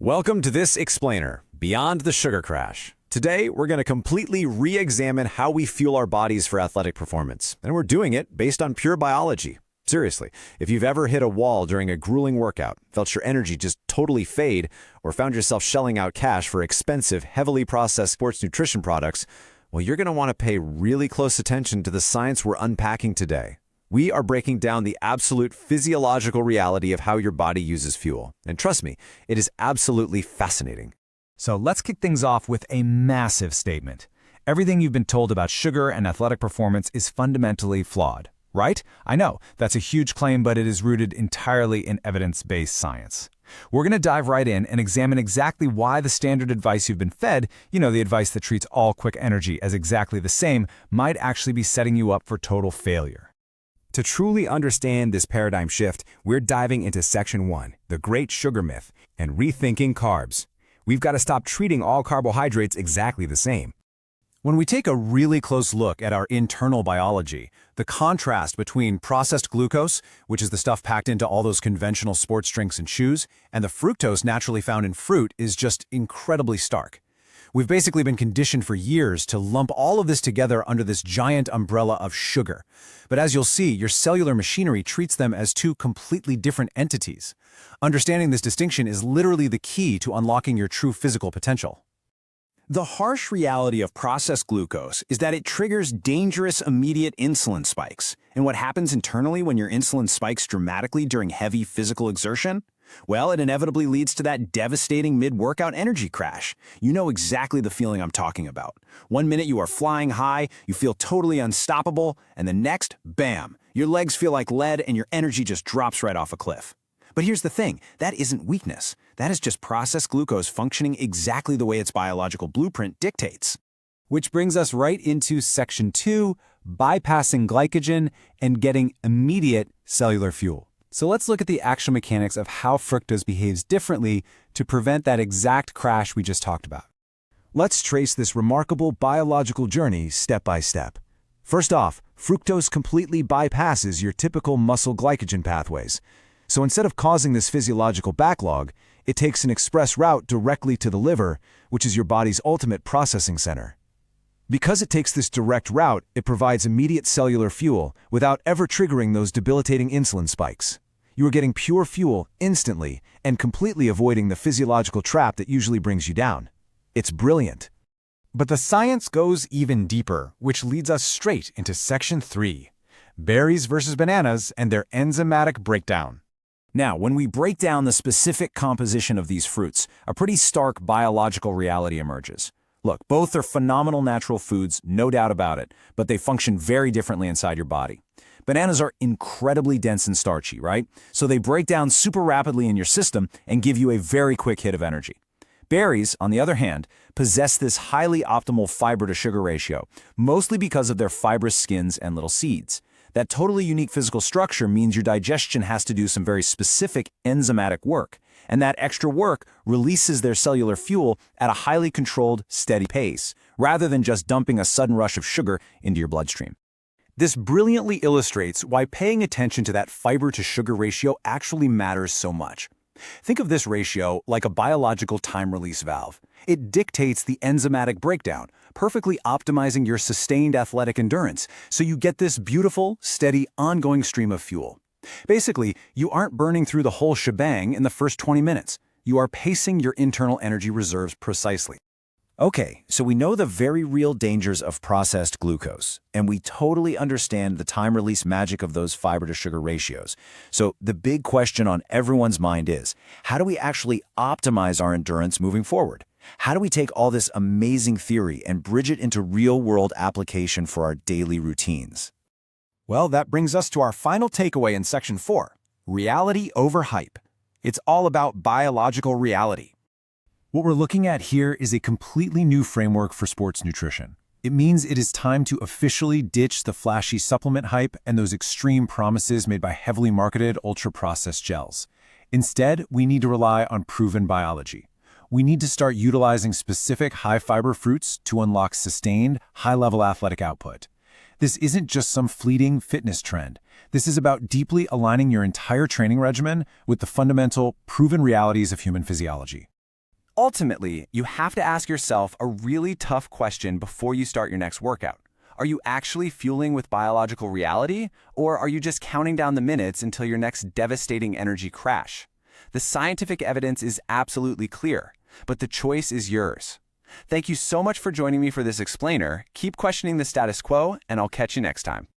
Welcome to this explainer, Beyond the Sugar Crash. Today, we're going to completely re-examine how we fuel our bodies for athletic performance. And we're doing it based on pure biology. Seriously, if you've ever hit a wall during a grueling workout, felt your energy just totally fade, or found yourself shelling out cash for expensive, heavily processed sports nutrition products, well, you're going to want to pay really close attention to the science we're unpacking today. We are breaking down the absolute physiological reality of how your body uses fuel. And trust me, it is absolutely fascinating. So let's kick things off with a massive statement. Everything you've been told about sugar and athletic performance is fundamentally flawed, right? I know, that's a huge claim, but it is rooted entirely in evidence-based science. We're going to dive right in and examine exactly why the standard advice you've been fed, the advice that treats all quick energy as exactly the same, might actually be setting you up for total failure. To truly understand this paradigm shift, we're diving into Section 1, the Great Sugar Myth, and rethinking carbs. We've got to stop treating all carbohydrates exactly the same. When we take a really close look at our internal biology, the contrast between processed glucose, which is the stuff packed into all those conventional sports drinks and shoes, and the fructose naturally found in fruit is just incredibly stark. We've basically been conditioned for years to lump all of this together under this giant umbrella of sugar. But as you'll see, your cellular machinery treats them as two completely different entities. Understanding this distinction is literally the key to unlocking your true physical potential. The harsh reality of processed glucose is that it triggers dangerous immediate insulin spikes. And what happens internally when your insulin spikes dramatically during heavy physical exertion? Well, it inevitably leads to that devastating mid-workout energy crash. You know exactly the feeling I'm talking about. One minute you are flying high, you feel totally unstoppable, and the next, bam, your legs feel like lead and your energy just drops right off a cliff. But here's the thing, that isn't weakness. That is just processed glucose functioning exactly the way its biological blueprint dictates. Which brings us right into Section 2, bypassing glycogen and getting immediate cellular fuel. So let's look at the actual mechanics of how fructose behaves differently to prevent that exact crash we just talked about. Let's trace this remarkable biological journey step by step. First off, fructose completely bypasses your typical muscle glycogen pathways. So instead of causing this physiological backlog, it takes an express route directly to the liver, which is your body's ultimate processing center. Because it takes this direct route, it provides immediate cellular fuel without ever triggering those debilitating insulin spikes. You are getting pure fuel instantly and completely avoiding the physiological trap that usually brings you down. It's brilliant. But the science goes even deeper, which leads us straight into Section 3, berries versus bananas and their enzymatic breakdown. Now, when we break down the specific composition of these fruits, a pretty stark biological reality emerges. Look, both are phenomenal natural foods, no doubt about it, but they function very differently inside your body. Bananas are incredibly dense and starchy, right? So they break down super rapidly in your system and give you a very quick hit of energy. Berries, on the other hand, possess this highly optimal fiber-to-sugar ratio, mostly because of their fibrous skins and little seeds. That totally unique physical structure means your digestion has to do some very specific enzymatic work, and that extra work releases their cellular fuel at a highly controlled, steady pace, rather than just dumping a sudden rush of sugar into your bloodstream. This brilliantly illustrates why paying attention to that fiber-to-sugar ratio actually matters so much. Think of this ratio like a biological time-release valve. It dictates the enzymatic breakdown, perfectly optimizing your sustained athletic endurance, so you get this beautiful, steady, ongoing stream of fuel. Basically, you aren't burning through the whole shebang in the first 20 minutes. You are pacing your internal energy reserves precisely. Okay, so we know the very real dangers of processed glucose, and we totally understand the time-release magic of those fiber-to-sugar ratios. So the big question on everyone's mind is, how do we actually optimize our endurance moving forward? How do we take all this amazing theory and bridge it into real-world application for our daily routines? Well, that brings us to our final takeaway in Section 4, reality over hype. It's all about biological reality. What we're looking at here is a completely new framework for sports nutrition. It means it is time to officially ditch the flashy supplement hype and those extreme promises made by heavily marketed ultra-processed gels. Instead, we need to rely on proven biology. We need to start utilizing specific high-fiber fruits to unlock sustained, high-level athletic output. This isn't just some fleeting fitness trend. This is about deeply aligning your entire training regimen with the fundamental, proven realities of human physiology. Ultimately, you have to ask yourself a really tough question before you start your next workout. Are you actually fueling with biological reality, or are you just counting down the minutes until your next devastating energy crash? The scientific evidence is absolutely clear, but the choice is yours. Thank you so much for joining me for this explainer. Keep questioning the status quo, and I'll catch you next time.